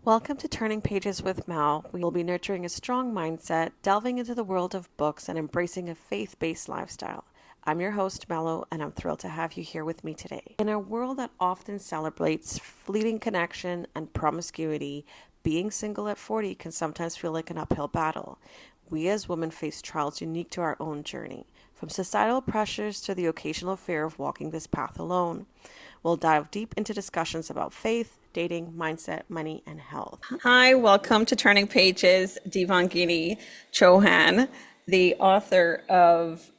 Welcome to Turning Pages with Mel. We will be nurturing a strong mindset, delving into the world of books, and embracing a faith-based lifestyle. I'm your host, Mello, and I'm thrilled to have you here with me today. In a world that often celebrates fleeting connection and promiscuity, being single at 40 can sometimes feel like an uphill battle. We as women face trials unique to our own journey, from societal pressures to the occasional fear of walking this path alone. We'll dive deep into discussions about faith, dating, mindset, money, and health. Hi, welcome to Turning Pages, Devangini Chauhan, the author of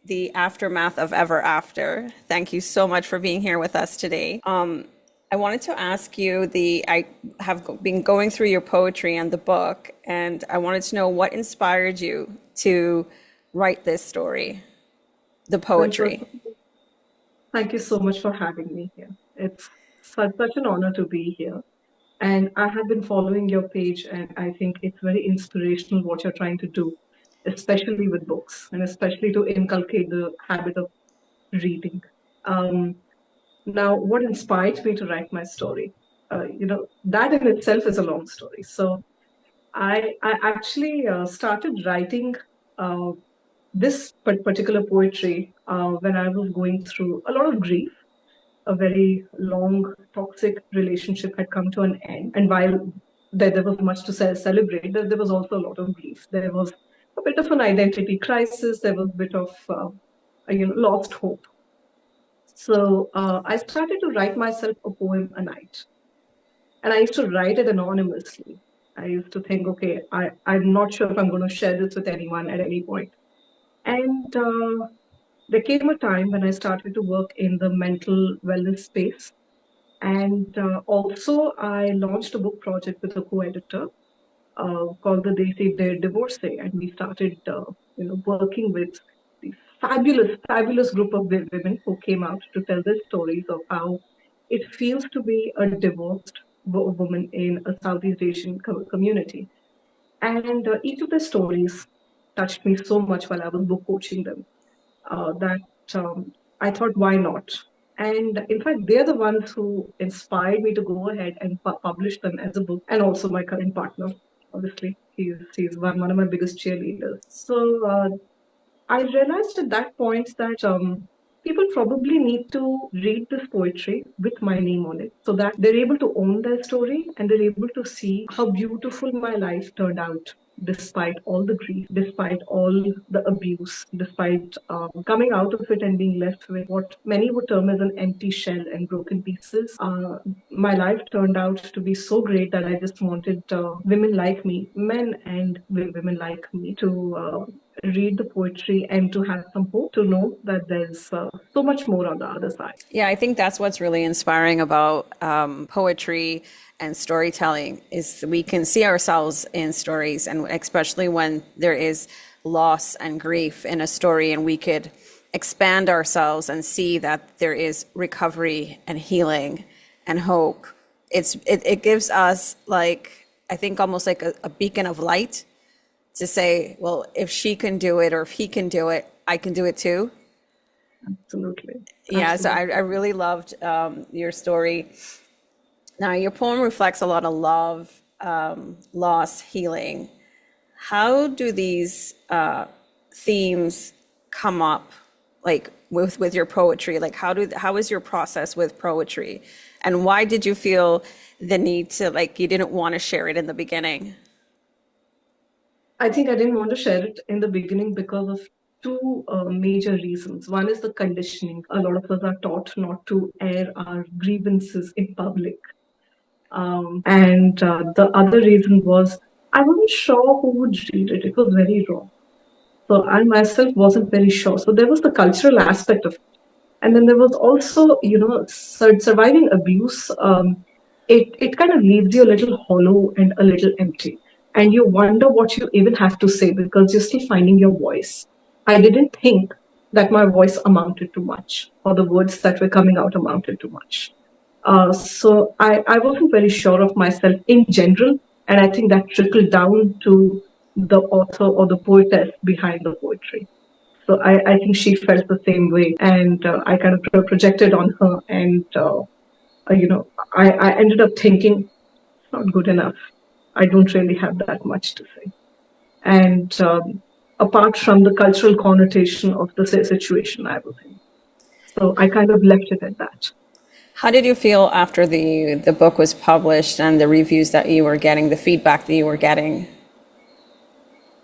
The Aftermath of Ever After. Thank you so much for being here with us today. I wanted to ask you, I have been going through your poetry and the book, and I wanted to know what inspired you to write this story, the poetry. Thank you so much for having me here. It's such an honor to be here. And I have been following your page, and I think it's very inspirational what you're trying to do, especially with books, and especially to inculcate the habit of reading. Now, what inspired me to write my story? That in itself is a long story. So I actually started writing uh, this particular poetry when I was going through a lot of grief. A very long toxic relationship had come to an end. And while there was much to celebrate, there was also a lot of grief. There was a bit of an identity crisis. There was a bit of lost hope. So I started to write myself a poem a night. And I used to write it anonymously. I used to think, okay, I'm not sure if I'm going to share this with anyone at any point. And there came a time when I started to work in the mental wellness space. And also, I launched a book project with a co-editor called the Desi, their divorcee, and we started, working with the fabulous group of women who came out to tell their stories of how it feels to be a divorced woman in a Southeast Asian community. And each of the stories touched me so much while I was book coaching them that I thought, why not? And in fact, they're the ones who inspired me to go ahead and publish them as a book, and also my current partner. Obviously, he's one of my biggest cheerleaders. So I realized at that point that people probably need to read this poetry with my name on it so that they're able to own their story and they're able to see how beautiful my life turned out despite all the grief, despite all the abuse, despite coming out of it and being left with what many would term as an empty shell and broken pieces. My life turned out to be so great that I just wanted women like me, men and women like me, to read the poetry and to have some hope, to know that there's so much more on the other side. Yeah, I think that's what's really inspiring about poetry and storytelling is we can see ourselves in stories, and especially when there is loss and grief in a story, and we could expand ourselves and see that there is recovery and healing and hope. It gives us, like, I think almost like a beacon of light to say, well, if she can do it or if he can do it, I can do it too. Absolutely. Yeah, so I really loved your story. Now, your poem reflects a lot of love, loss, healing. How do these themes come up, like with your poetry? Like, how is your process with poetry, and why did you feel the need to, like, you didn't want to share it in the beginning? I think I didn't want to share it in the beginning because of two major reasons. One is the conditioning. A lot of us are taught not to air our grievances in public. And the other reason was I wasn't sure who would read it. It was very raw. So I myself wasn't very sure. So there was the cultural aspect of it. And then there was also, surviving abuse. It kind of leaves you a little hollow and a little empty. And you wonder what you even have to say because you're still finding your voice. I didn't think that my voice amounted to much or the words that were coming out amounted to much. So I wasn't very sure of myself in general. And I think that trickled down to the author or the poetess behind the poetry. So I think she felt the same way. And I kind of projected on her. And, I ended up thinking, not good enough. I don't really have that much to say. And apart from the cultural connotation of the situation I was in. So I kind of left it at that. How did you feel after the book was published and the reviews that you were getting, the feedback that you were getting?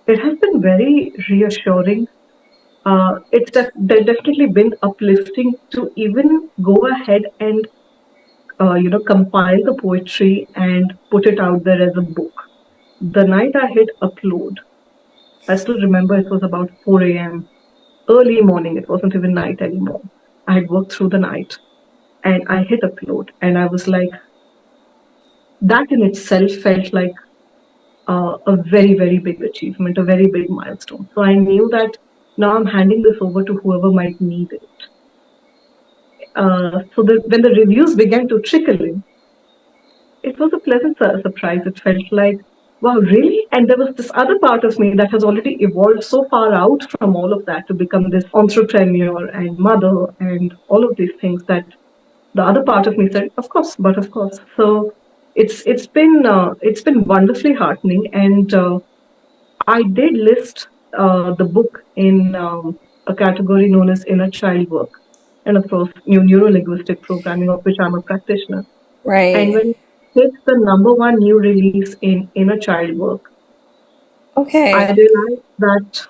It has been very reassuring. There's definitely been uplifting to even go ahead and compile the poetry and put it out there as a book. The night I hit upload, I still remember it was about 4 a.m. early morning. It wasn't even night anymore. I had worked through the night and I hit upload, and I was like, that in itself felt like a very, very big achievement, a very big milestone. So I knew that now I'm handing this over to whoever might need it. When the reviews began to trickle in, it was a pleasant surprise. It felt like, wow, really? And there was this other part of me that has already evolved so far out from all of that to become this entrepreneur and mother and all of these things that the other part of me said, of course, but of course. So it's been wonderfully heartening, and I did list the book in a category known as inner child work, and of course, neuro linguistic programming, of which I'm a practitioner. And Right. when it hit the number one new release in inner child work, I Okay. realized that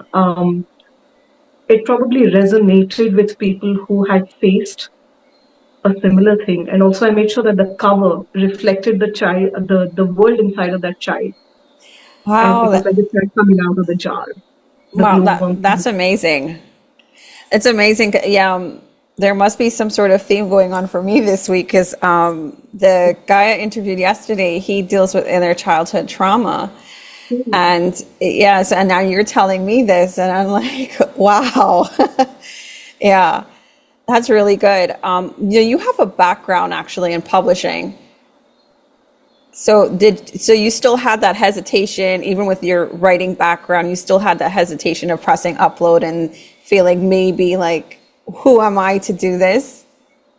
it probably resonated with people who had faced a similar thing. And also, I made sure that the cover reflected the world inside of that child. And Wow. it was like the child coming out of the jar, the Wow. blue one. That's amazing. It's amazing. Yeah. There must be some sort of theme going on for me this week because the guy I interviewed yesterday, he deals with inner childhood trauma. And yes, and now you're telling me this, and I'm like, wow. Yeah, that's really good. You have a background actually in publishing. So you still had that hesitation, even with your writing background, you still had that hesitation of pressing upload and feeling maybe like, who am I to do this?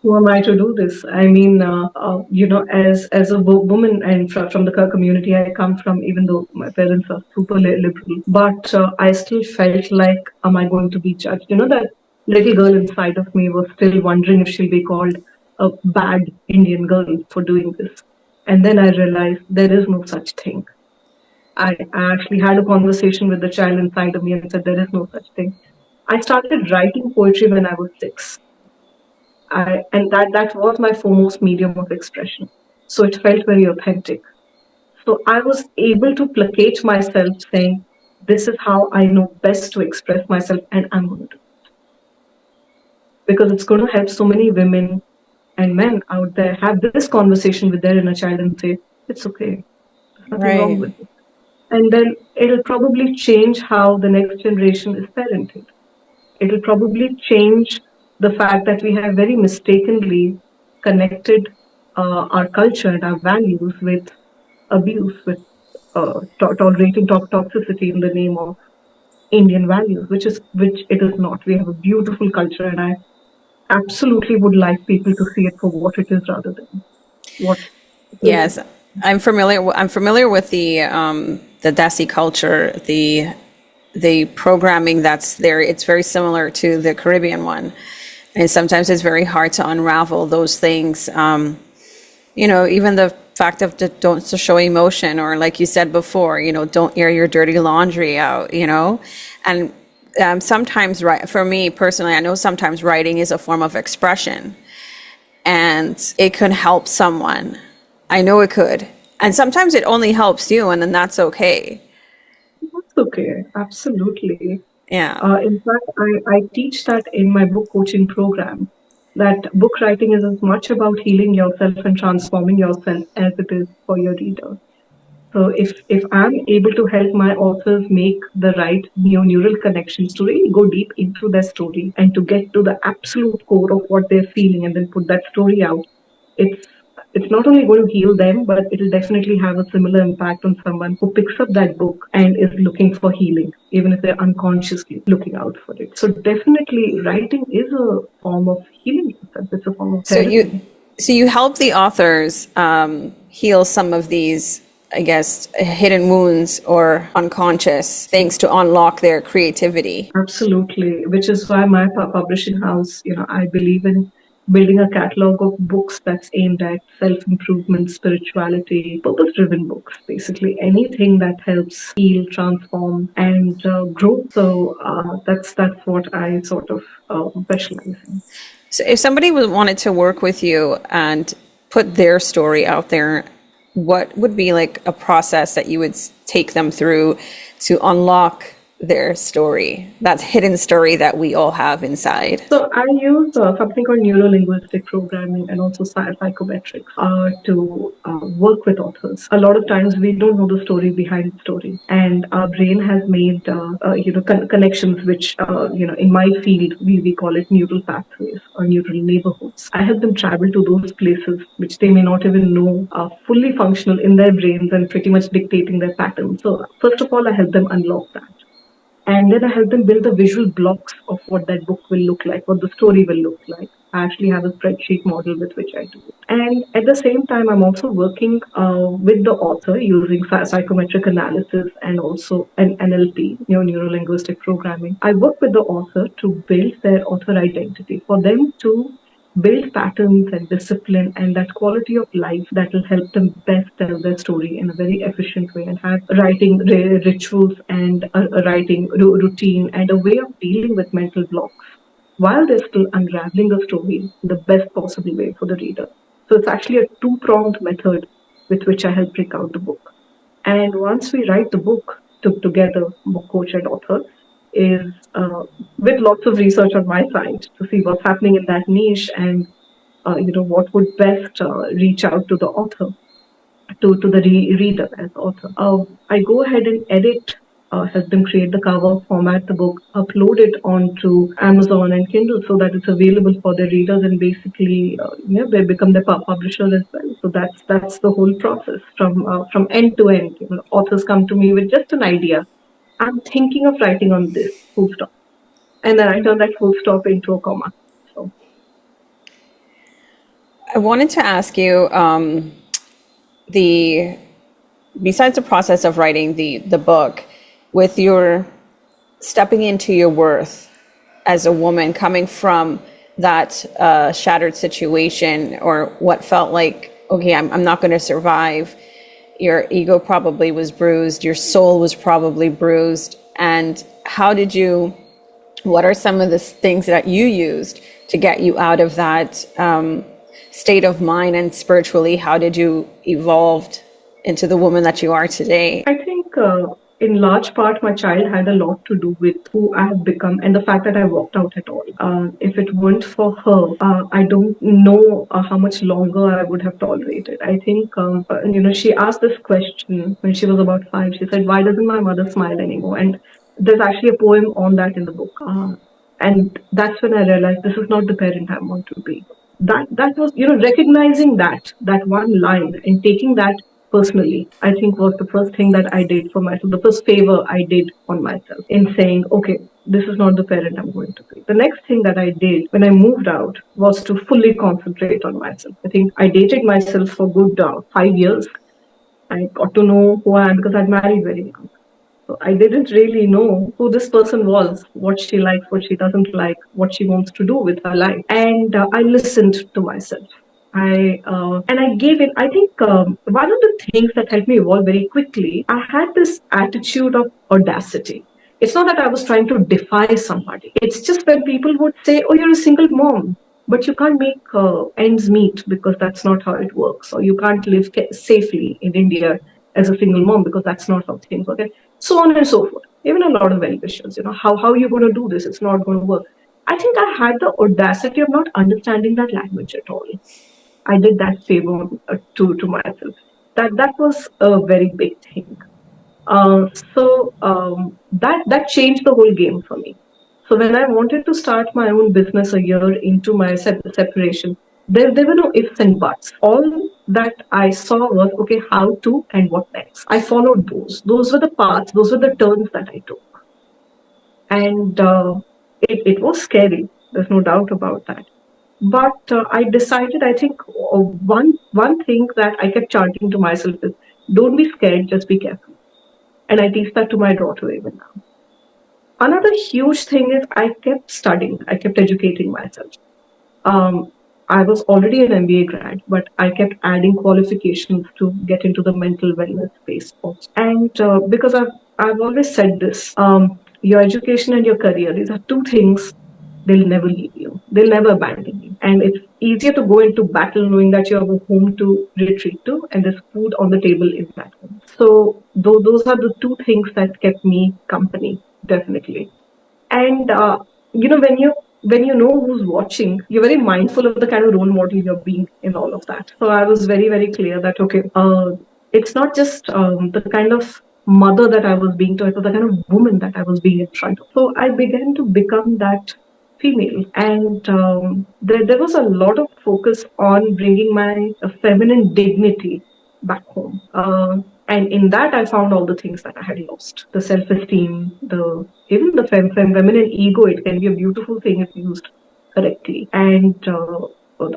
Who am I to do this? I mean, as a woman and from the community I come from, even though my parents are super liberal, but I still felt like, am I going to be judged? That little girl inside of me was still wondering if she'll be called a bad Indian girl for doing this. And then I realized there is no such thing. I actually had a conversation with the child inside of me and said, there is no such thing. I started writing poetry when I was 6. And that was my foremost medium of expression. So it felt very authentic. So I was able to placate myself saying, this is how I know best to express myself, and I'm going to do it. Because it's going to help so many women and men out there have this conversation with their inner child and say, it's okay. There's nothing wrong Right. with it. And then it'll probably change how the next generation is parented. It'll probably change the fact that we have very mistakenly connected our culture and our values with abuse, with tolerating toxicity in the name of Indian values, which it is not. We have a beautiful culture, and I absolutely would like people to see it for what it is rather than what it Yes, isn't. I'm familiar. I'm familiar with the Desi culture, the programming that's there. It's very similar to the Caribbean one, and sometimes it's very hard to unravel those things. Even the fact of don't to show emotion, or like you said before, don't air your dirty laundry out. And sometimes, for me personally, I know sometimes writing is a form of expression, and it could help someone. I know it could. And sometimes it only helps you, and then that's okay. That's okay, absolutely. Yeah. In fact, I teach that in my book coaching program, that book writing is as much about healing yourself and transforming yourself as it is for your reader. So if I'm able to help my authors make the right neural connections to really go deep into their story and to get to the absolute core of what they're feeling and then put that story out, it's it's not only going to heal them, but it'll definitely have a similar impact on someone who picks up that book and is looking for healing, even if they're unconsciously looking out for it. So definitely writing is a form of healing yourself. It's a form of So you therapy. so you help the authors heal some of these, I guess, hidden wounds or unconscious things to unlock their creativity. Absolutely, which is why my publishing house, I believe in building a catalog of books that's aimed at self-improvement, spirituality, purpose-driven books, basically anything that helps heal, transform, and grow. So that's what I sort of specialize in. So if somebody wanted to work with you and put their story out there, what would be like a process that you would take them through to unlock their story, that hidden story that we all have inside? So I use something called neuro-linguistic programming and also psychometrics to work with authors. A lot of times we don't know the story behind the story, and our brain has made connections which in my field we call it neural pathways or neural neighborhoods. I help them travel to those places which they may not even know are fully functional in their brains and pretty much dictating their patterns. So first of all, I help them unlock that. And then I help them build the visual blocks of what that book will look like, what the story will look like. I actually have a spreadsheet model with which I do it. And at the same time, I'm also working with the author using psychometric analysis and also an NLP, neuro-linguistic programming. I work with the author to build their author identity, for them to build patterns and discipline and that quality of life that will help them best tell their story in a very efficient way and have writing rituals and a writing routine and a way of dealing with mental blocks while they're still unraveling the story in the best possible way for the reader. So it's actually a two-pronged method with which I help break out the book. And once we write the book together, book coach and author, is with lots of research on my side to see what's happening in that niche and what would best reach out to the author, to the reader as author. I go ahead and edit, help them create the cover, format the book, upload it onto Amazon and Kindle so that it's available for their readers, and basically they become the publisher as well. So that's the whole process from end to end. Authors come to me with just an idea. I'm thinking of writing on this, full stop. And then I turn that full stop into a comma. So I wanted to ask you, besides the process of writing the book, with your stepping into your worth as a woman, coming from that shattered situation or what felt like, okay, I'm not going to survive. Your ego probably was bruised. Your soul was probably bruised. And what are some of the things that you used to get you out of that state of mind, and spiritually, how did you evolve into the woman that you are today? I think in large part, my child had a lot to do with who I have become and the fact that I walked out at all. If it weren't for her, I don't know how much longer I would have tolerated. I think, she asked this question when she was about 5. She said, "Why doesn't my mother smile anymore?" And there's actually a poem on that in the book. And that's when I realized this is not the parent I want to be. That was, recognizing that one line and taking that personally, I think was the first thing that I did for myself, the first favor I did on myself in saying, okay, this is not the parent I'm going to be. The next thing that I did when I moved out was to fully concentrate on myself. I think I dated myself for good 5 years. I got to know who I am because I'd married very young. So I didn't really know who this person was, what she likes, what she doesn't like, what she wants to do with her life. And I listened to myself. I gave it. I think one of the things that helped me evolve very quickly, I had this attitude of audacity. It's not that I was trying to defy somebody. It's just when people would say, "Oh, you're a single mom, but you can't make ends meet because that's not how it works," or "You can't live safely in India as a single mom because that's not how things work," so on and so forth. Even a lot of well-wishers, how are you going to do this? It's not going to work. I think I had the audacity of not understanding that language at all. I did that favor to myself. That was a very big thing. That changed the whole game for me. So when I wanted to start my own business a year into my separation, there were no ifs and buts. All that I saw was, okay, how to and what next. I followed those. Those were the paths. Those were the turns that I took. And it was scary. There's no doubt about that. But I decided, I think one thing that I kept chanting to myself is, don't be scared, just be careful. And I teach that to my daughter even now. Another huge thing is I kept studying, I kept educating myself. Um, I was already an MBA grad, but I kept adding qualifications to get into the mental wellness space also. And because I've always said this, your education and your career, these are two things. They'll never leave you. They'll never abandon you. And it's easier to go into battle knowing that you have a home to retreat to and there's food on the table in that home. So those are the two things that kept me company, definitely. And when you know who's watching, you're very mindful of the kind of role model you're being in all of that. So I was very, very clear that okay, it's not just the kind of mother that I was being to, it was the kind of woman that I was being in front of. So I began to become that female, and there was a lot of focus on bringing my feminine dignity back home. And in that, I found all the things that I had lost: the self-esteem, the even the feminine ego. It can be a beautiful thing if used correctly. And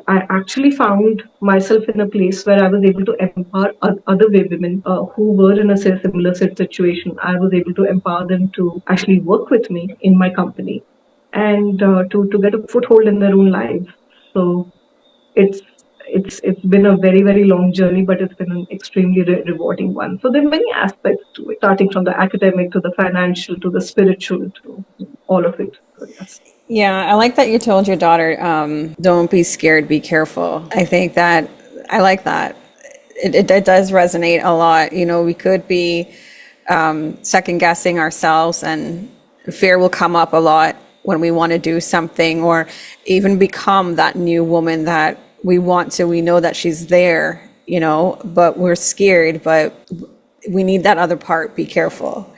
I actually found myself in a place where I was able to empower other women who were in a similar situation. I was able to empower them to actually work with me in my company and to get a foothold in their own lives. So it's it's been a very, very long journey, but it's been an extremely rewarding one. So there are many aspects to it, starting from the academic to the financial to the spiritual to all of it. So yes. Yeah, I like that you told your daughter, don't be scared, be careful. I think that I like that. It does resonate a lot. You know, we could be second guessing ourselves, and fear will come up a lot when we want to do something or even become that new woman that we want to. We know that she's there, you know, but we're scared, but we need that other part, be careful.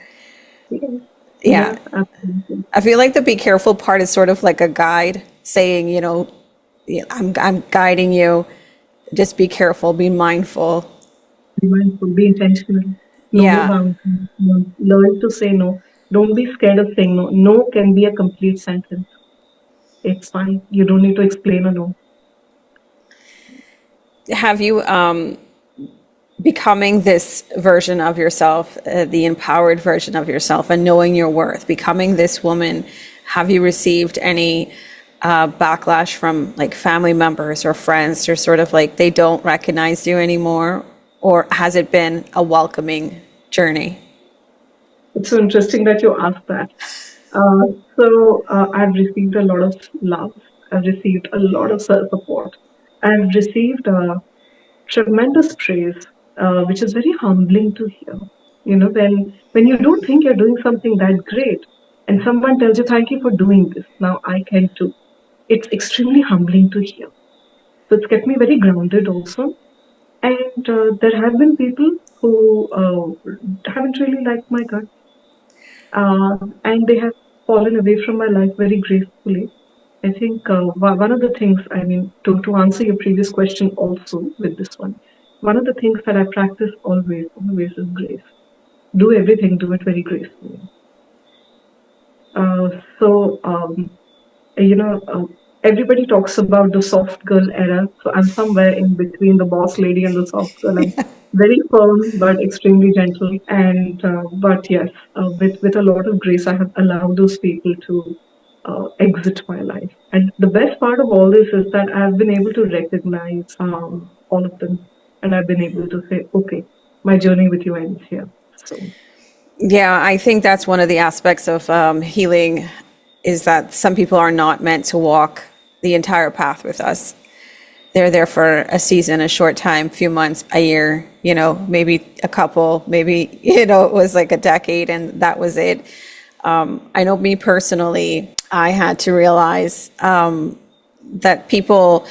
Yeah. Yes, absolutely. I feel like the be careful part is sort of like a guide saying, you know, yeah, I'm guiding you. Just be careful, be mindful. Be mindful, be intentional, know your Yeah. boundaries, learn to say no. Don't be scared of saying no. No can be a complete sentence. It's fine. You don't need to explain a no. Have you becoming this version of yourself, the empowered version of yourself and knowing your worth, becoming this woman, have you received any backlash from like family members or friends or sort of like they don't recognize you anymore? Or has it been a welcoming journey? It's so interesting that you asked that. Uh, so I've received a lot of love. I've received a lot of support. I've received tremendous praise, which is very humbling to hear. You know, when you don't think you're doing something that great, and someone tells you, "Thank you for doing this. Now I can too." It's extremely humbling to hear. So it's kept me very grounded also. And there have been people who haven't really liked my guts, and they have fallen away from my life very gracefully. I think one of the things, I mean, to answer your previous question also with this one of the things that I practice always is grace. Do everything, do it very gracefully. Uh, so, you know, everybody talks about the soft girl era. So I'm somewhere in between the boss lady and the soft girl. I'm very firm but extremely gentle. And but yes, with a lot of grace, I have allowed those people to exit my life. And the best part of all this is that I've been able to recognize all of them, and I've been able to say, okay, my journey with you ends here. So Yeah, I think that's one of the aspects of healing is that some people are not meant to walk the entire path with us. They're there for a season, a short time, few months, a year, you know, maybe a couple, maybe, you know, it was like a decade and that was it. I know me personally, I had to realize that people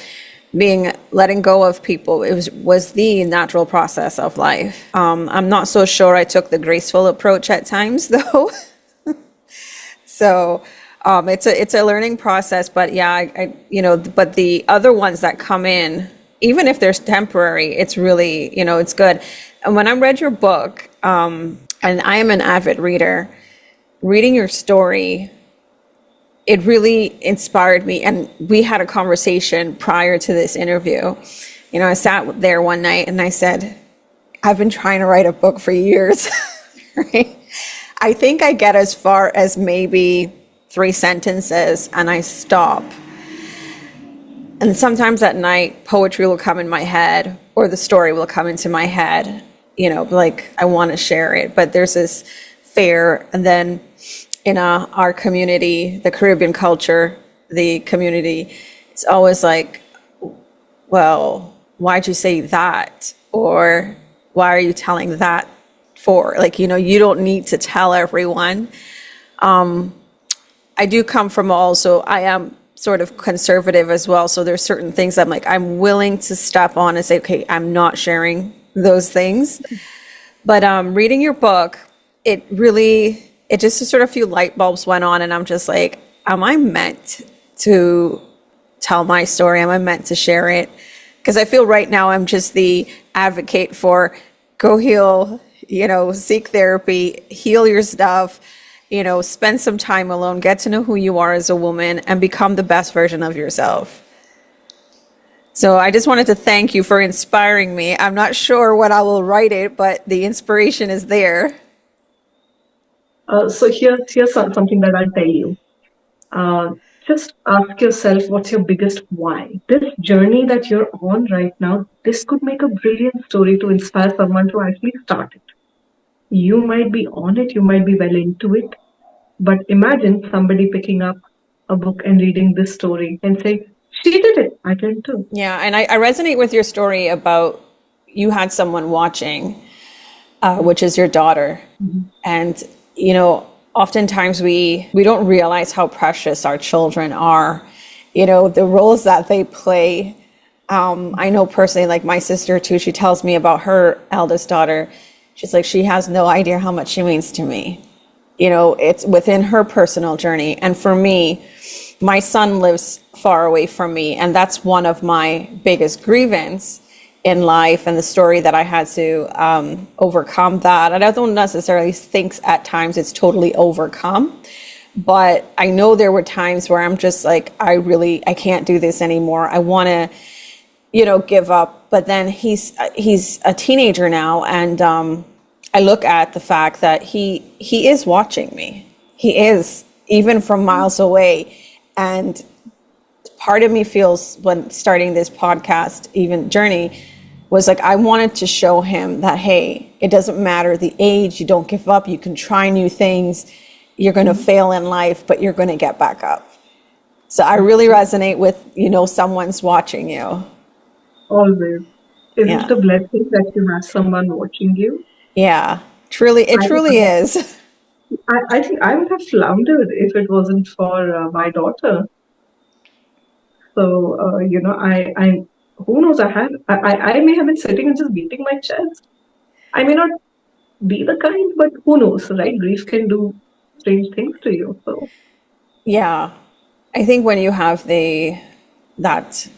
letting go of people, it was the natural process of life. I'm not so sure I took the graceful approach at times though. So it's a learning process, but yeah, I you know, but the other ones that come in, even if they're temporary, it's really, you know, it's good. And when I read your book, and I am an avid reader, reading your story it really inspired me. And we had a conversation prior to this interview. You know, I sat there one night and I said, I've been trying to write a book for years. Right? I think I get as far as maybe 3 sentences and I stop. And sometimes at night, poetry will come in my head or the story will come into my head, you know, like I want to share it. But there's this fear. And then in our community, the Caribbean culture, the community, it's always like, well, why'd you say that? Or why are you telling that for? Like, you know, you don't need to tell everyone. I do come from also, I am sort of conservative as well. So there's certain things I'm like, I'm willing to step on and say, okay, I'm not sharing those things. But reading your book, it just sort of a few light bulbs went on and I'm just like, am I meant to tell my story? Am I meant to share it? Because I feel right now I'm just the advocate for go heal, you know, seek therapy, heal your stuff, you know, spend some time alone, get to know who you are as a woman and become the best version of yourself. So I just wanted to thank you for inspiring me. I'm not sure when I will write it, but the inspiration is there. So here's something that I'll tell you. Just ask yourself, what's your biggest why? This journey that you're on right now, this could make a brilliant story to inspire someone to actually start it. You might be on it, you might be well into it, but imagine somebody picking up a book and reading this story and saying, she did it, I can too. Yeah, and I resonate with your story about you had someone watching, which is your daughter. Mm-hmm. And, you know, oftentimes we don't realize how precious our children are, you know, the roles that they play. I know personally, like my sister too, she tells me about her eldest daughter. She's like, she has no idea how much she means to me. You know, it's within her personal journey. And for me, my son lives far away from me. And that's one of my biggest grievance in life and the story that I had to overcome that. And I don't necessarily think at times it's totally overcome, but I know there were times where I'm just like, I can't do this anymore. I want to, you know, give up. But then he's a teenager now. And I look at the fact that he is watching me. He is, even from miles away. And part of me feels when starting this podcast, even journey, was like, I wanted to show him that, hey, it doesn't matter the age, you don't give up, you can try new things, you're going to fail in life, but you're going to get back up. So I really resonate with, you know, someone's watching you. Always. Isn't it a blessing that you have someone watching you? Yeah, truly, it truly is. I think I would have floundered if it wasn't for my daughter. So, you know, I who knows, I may have been sitting and just beating my chest. I may not be the kind, but who knows, right? Grief can do strange things to you. So, yeah, I think when you have that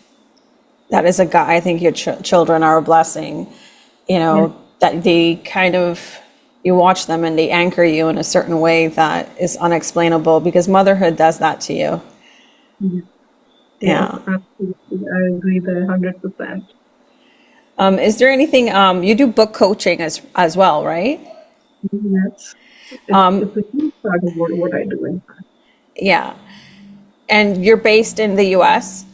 is a guy, I think your children are a blessing, you know, that they kind of, you watch them and they anchor you in a certain way that is unexplainable because motherhood does that to you. Yeah. Yeah. Absolutely. I agree there 100%. Is there anything, you do book coaching as well, right? Yes. It's a huge part of what I do, in fact. Yeah. And you're based in the US?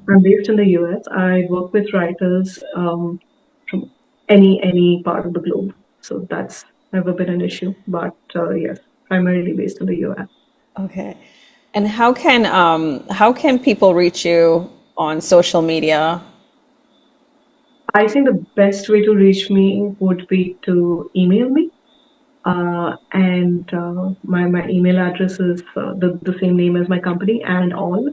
I'm based in the US. I work with writers from any part of the globe. So that's never been an issue. But yes, primarily based in the US. Okay. And how can people reach you on social media? I think the best way to reach me would be to email me. And my email address is the same name as my company and all,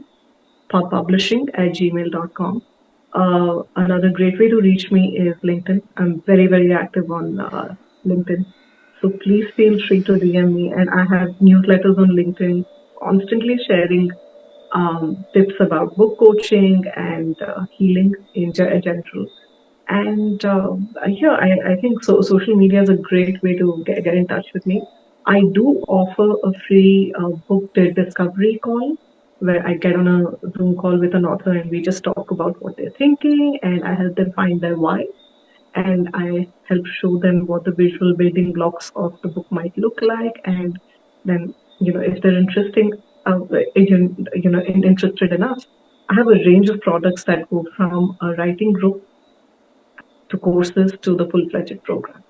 publishing@gmail.com. Another great way to reach me is LinkedIn. I'm very, very active on LinkedIn. So please feel free to DM me. And I have newsletters on LinkedIn, constantly sharing tips about book coaching and healing in general. And yeah, I think so. Social media is a great way to get in touch with me. I do offer a free book discovery call where I get on a Zoom call with an author and we just talk about what they're thinking and I help them find their why and I help show them what the visual building blocks of the book might look like. And then, if they're interested enough, I have a range of products that go from a writing group to courses to the full-fledged program.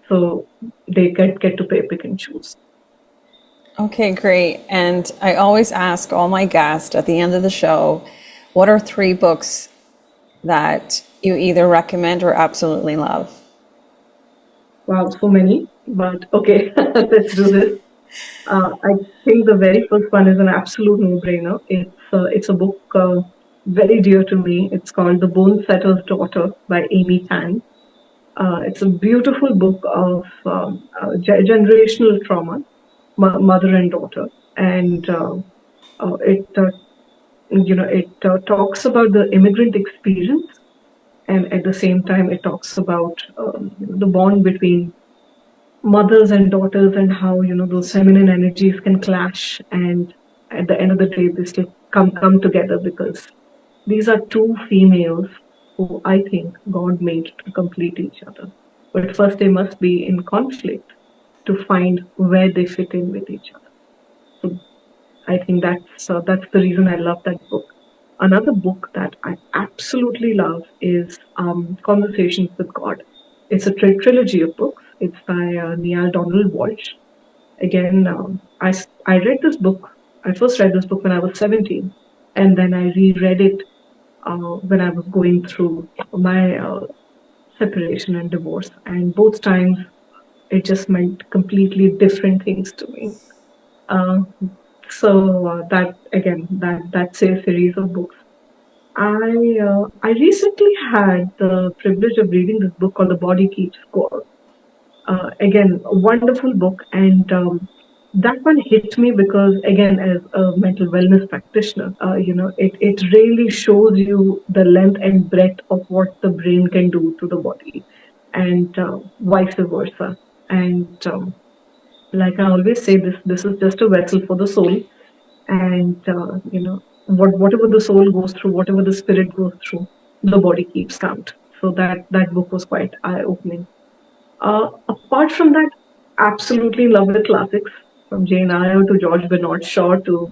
So they get to pick and choose. Okay, great. And I always ask all my guests at the end of the show, what are 3 books that you either recommend or absolutely love? Wow, so many. But okay, let's do this. I think the very first one is an absolute no-brainer. It's a book very dear to me. It's called The Bone Setter's Daughter by Amy Tan. It's a beautiful book of generational trauma, mother and daughter, and it talks about the immigrant experience, and at the same time, it talks about the bond between mothers and daughters and how those feminine energies can clash, and at the end of the day, they still come together because these are two females who I think God made to complete each other. But first, they must be in conflict to find where they fit in with each other. So I think that's the reason I love that book. Another book that I absolutely love is Conversations with God. It's a trilogy of books. It's by Neale Donald Walsh. Again, I read this book. I first read this book when I was 17, and then I reread it when I was going through my separation and divorce. And both times, it just meant completely different things to me. So that's a series of books. I recently had the privilege of reading this book called The Body Keeps Score. Again, a wonderful book, and that one hit me because, again, as a mental wellness practitioner, it really shows you the length and breadth of what the brain can do to the body, and vice versa. And like I always say, this is just a vessel for the soul, and whatever the soul goes through, whatever the spirit goes through, the body keeps count. So that book was quite eye-opening. Apart from that, absolutely love the classics from Jane Eyre to George Bernard Shaw to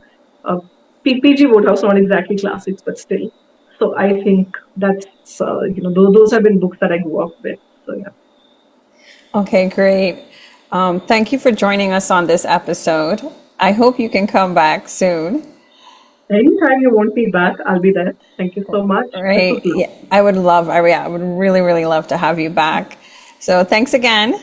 PPG Wodehouse, not exactly classics, but still. So I think that's, those have been books that I grew up with. So yeah. Okay, great. Thank you for joining us on this episode. I hope you can come back soon. Anytime you want me back, I'll be there. Thank you so much. Right? Yeah, I would really, really love to have you back. So thanks again.